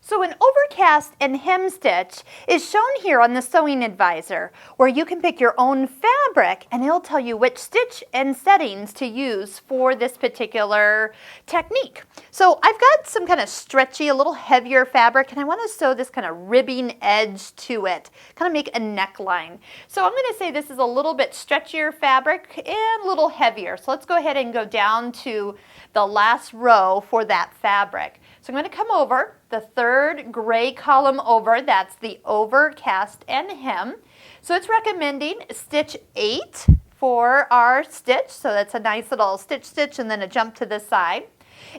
So an overcast and hem stitch is shown here on the Sewing Advisor, where you can pick your own fabric and it'll tell you which stitch and settings to use for this particular technique. So I've got some kind of stretchy, a little heavier fabric, and I want to sew this kind of ribbing edge to it, kind of make a neckline. So I'm going to say this is a little bit stretchier fabric and a little heavier. So let's go ahead and go down to the last row for that fabric. So I'm going to come over the third gray column over, that's the overcast and hem. So it's recommending stitch 8 for our stitch, so that's a nice little stitch and then a jump to the side.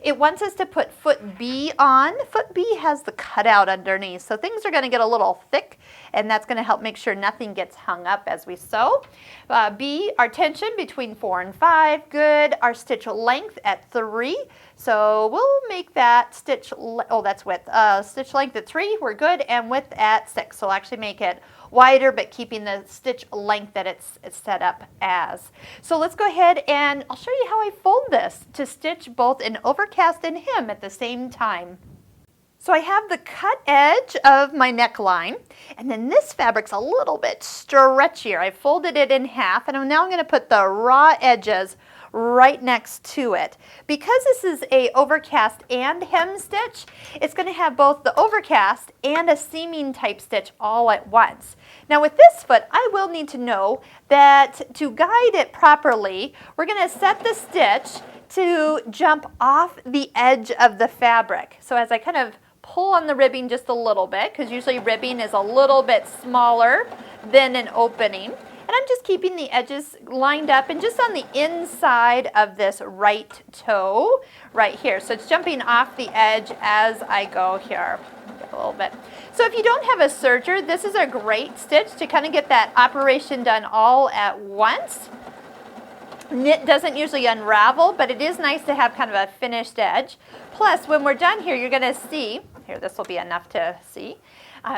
It wants us to put foot B on. Foot B has the cutout underneath, so things are going to get a little thick, and that's going to help make sure nothing gets hung up as we sew. B, our tension between 4 and 5, good. Our stitch length at 3, so we'll make that stitch, that's width. Stitch length at 3, we're good, and width at 6, so we'll actually make it wider, but keeping the stitch length that it's set up as. So let's go ahead and I'll show you how I fold this to stitch both an overcast and hem at the same time. So I have the cut edge of my neckline, and then this fabric's a little bit stretchier. I folded it in half, and now I'm going to put the raw edges right next to it. Because this is a overcast and hem stitch, it's going to have both the overcast and a seaming type stitch all at once. Now with this foot, I will need to know that to guide it properly, we're going to set the stitch to jump off the edge of the fabric. So as I kind of pull on the ribbing just a little bit, because usually ribbing is a little bit smaller than an opening. And I'm just keeping the edges lined up and just on the inside of this right toe right here. So it's jumping off the edge as I go here. A little bit. So if you don't have a serger, this is a great stitch to kind of get that operation done all at once. Knit doesn't usually unravel, but it is nice to have kind of a finished edge. Plus, when we're done here, you're going to see, here, this will be enough to see,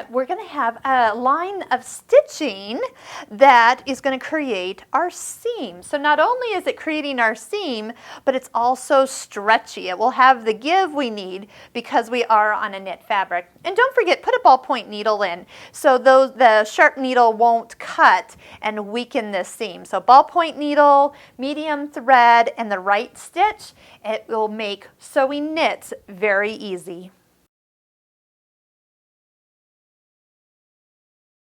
we're going to have a line of stitching that is going to create our seam. So not only is it creating our seam, but it's also stretchy. It will have the give we need because we are on a knit fabric. And don't forget, put a ballpoint needle in so the sharp needle won't cut and weaken this seam. So ballpoint needle, medium thread, and the right stitch, it will make sewing knits very easy.